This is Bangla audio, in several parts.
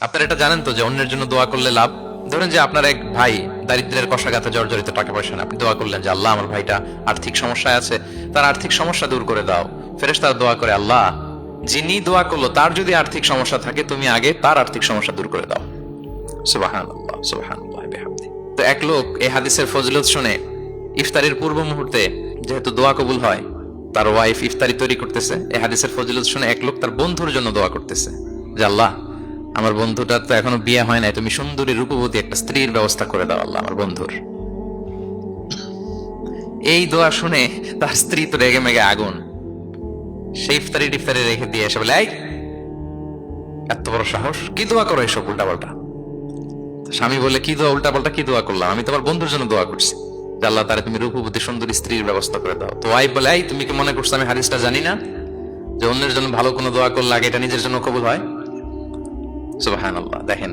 আপনারা এটা জানেন তো যে অন্যের জন্য দোয়া করলে লাভ। ধরেন যে আপনার এক ভাই দারিদ্রের কষাঘাতে জর্জরিত, টাকা পয়সা না, আপনি দোয়া করলেন যে আল্লাহ আমার ভাইটা আর্থিক সমস্যায় আছে, তার আর্থিক সমস্যা দূর করে দাও। ফেরেশতারা দোয়া করে, আল্লাহ যিনি দোয়া করলো তার যদি আর্থিক সমস্যা থাকে তুমি আগে তার আর্থিক সমস্যা দূর করে দাও। সুবহানাল্লাহ সুবহানাল্লাহ বিহামদি। তো এক লোক এই হাদিসের ফজিলত শুনে ইফতারির পূর্ব মুহূর্তে যেহেতু দোয়া কবুল হয়, তার ওয়াইফ ইফতারি তৈরি করতেছে, এই হাদিসের ফজিলত শুনে এক লোক তার বন্ধুর জন্য দোয়া করতেছে যে আল্লাহ আমার বন্ধুটার তো এখনো বিয়ে হয় নাই, তুমি সুন্দরী রূপবতী একটা স্ত্রীর ব্যবস্থা করে দাও আল্লাহ আমার বন্ধুর। এই দোয়া শুনে তার স্ত্রী তো রেগে মেগে আগুন, সেই ইফতারি টিফতারি রেখে দিয়ে এসে বলে, এই এত বড় সাহস, কি দোয়া করো এসব উল্টাপাল্টা। স্বামী বলে, কি দোয়া উল্টাপাল্টা, কি দোয়া করলাম, আমি তোমার বন্ধুর জন্য দোয়া করছি যে আল্লাহ তারে তুমি রূপবতী সুন্দরী স্ত্রীর ব্যবস্থা করে দাও। তো ওয়াইফ বলে, এই তুমি কি মনে করছো আমি হাদিসটা জানি না যে অন্যের জন্য ভালো কোনো দোয়া করলে আগে এটা নিজের জন্য কবুল হয়? সুবহানাল্লাহ। দেখেন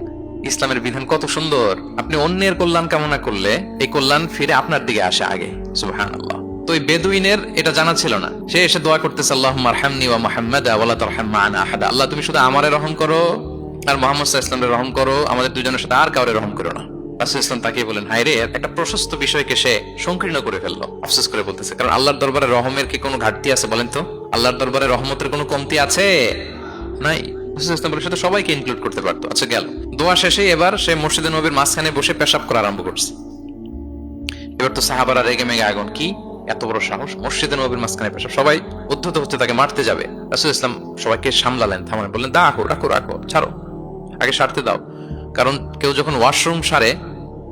ইসলামের বিধান কত সুন্দর। আপনি অন্যের কল্যাণ কামনা করলে এই কল্যাণ ফিরে আপনার দিকে আসে আগে। সুবহানাল্লাহ। তো এই বেদুইনের এটা জানা ছিল না, সে এসে দোয়া করতেছে, আল্লাহুম্মা আরহামনি ওয়া মুহাম্মাদা ওয়া লা তারহাম মা'ানা আহাদা। আল্লাহ তুমি শুধু আমারে রহম করো আর মুহাম্মদ সাল্লাল্লাহু আলাইহি ওয়াসাল্লামের রহম করো, আমাদের দুজনের সাথে আর কাউরে রহম করো না। রাসূল ইসলাম তাকিয়ে বলেন, হায় রে, একটা প্রশস্ত বিষয়কে সে সংকীর্ণ করে ফেললো। আফসোস করে বলতেছে, কারণ আল্লাহর দরবারে রহমের কি কোনো ঘাটতি আছে বলেন তো? আল্লাহর দরবারে রহমতের কোনো কমতি আছে? নাই। সাথে সবাইকে ইনক্লুড করতে পারতো। আচ্ছা গেল, দোয়া শেষে এবার সে মসজিদে নবীর মাঝখানে বসে পেশাব করা আরম্ভ করছে। এবার তো সাহাবারা রেগে মেগে আগুন, কি এত বড় সাহস, মসজিদে নবীর মাঝখানে পেশাব, সবাই উদ্ধত হচ্ছে তাকে মারতে যাবে। রাসূল ইসলাম সবাইকে সামলালেন, থামালেন, বললেন রাখো রাখো রাখো, ছাড়ো, আগে সারতে দাও। কারণ কেউ যখন ওয়াশরুম সারে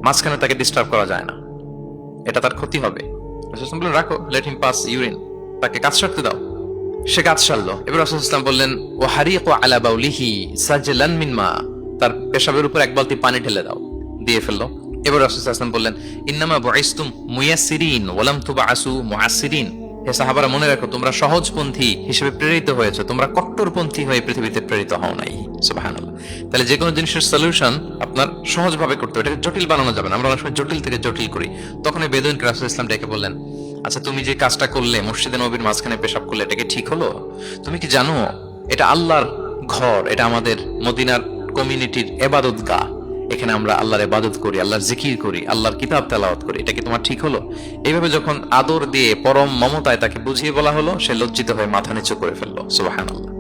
মাঝখানে তাকে ডিস্টার্ব করা যায় না, এটা তার ক্ষতি হবে। রাসূল ইসলাম বললেন রাখো, লেট হিম পাস ইউরিন, তাকে কাজ সারতে দাও। সে কাজ সারলো। এবার রাসূল ইসলাম বললেন, ও হারিকু আলা বাউলিহি সাজলান মিন মা, তার পেশাবের উপর এক বালতি পানি ঢেলে দাও, দিয়ে ফেললো। এবার রাসূল ইসলাম বললেন, ইন্নামা বুইসতুম মুয়াসসিরিন ওয়া লাম তুবআসু মুআসসিরিন। হে সাহাবারা, মনে রাখো তোমরা সহজপন্থী হিসেবে প্রেরিত হয়েছে, তোমরা কট্টরপন্থী হয়ে পৃথিবীতে প্রেরিত হও নাই। সুবহানাল্লাহ। তাহলে যে কোনো জিনিসের সলিউশন আপনার সহজভাবে করতে হবে, এটাকে জটিল বানানো যাবে না। আমরা অনেক সময় জটিল থেকে জটিল করি। তখন এই বেদুইনকে রাসূল ইসলাম ডেকে বললেন, আচ্ছা তুমি যে কাজটা করলে, মসজিদে নবীর মাঝখানে পেশাব করলে, এটা কি ঠিক হলো? তুমি কি জানো এটা আল্লাহর ঘর, এটা আমাদের মদিনার কমিউনিটির ইবাদতগাহ, এখানে আমরা আল্লাহর ইবাদত করি, আল্লাহর জিকির করি, আল্লাহর কিতাব তেলাওয়াত করি, এটা কি তোমার ঠিক হলো? এইভাবে যখন আদর দিয়ে পরম মমতায় তাকে বুঝিয়ে বলা হলো, সে লজ্জিত হয়ে মাথা নিচু করে ফেললো। সুবহানাল্লাহ।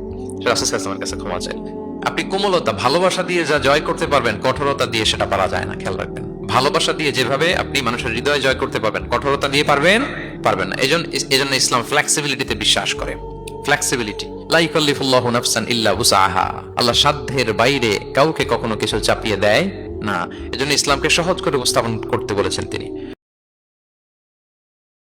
রাসূল সাল্লাল্লাহু আলাইহি ওয়াসাল্লামের কাছে ক্ষমা চাইলেন। আপনি কোমলতা, ভালোবাসা দিয়ে যা জয় করতে পারবেন, কঠোরতা দিয়ে সেটা পারা যায় না, খেয়াল রাখবেন। ভালোবাসা দিয়ে যেভাবে আপনি মানুষের হৃদয় জয় করতে পারবেন, কঠোরতা দিয়ে পারবেন না। এজন্য ইসলাম ফ্লেক্সিবিলিটিতে বিশ্বাস করে। ফ্লেক্সিবিলিটি, লা ইউকাল্লিফুল্লাহু নাফসান ইল্লা উসআহা। আল্লাহ সাধ্যের বাইরে কাউকে কখনো কিছু চাপিয়ে দেয় না। এজন্য ইসলামকে সহজ করে উপস্থাপন করতে বলেছেন তিনি।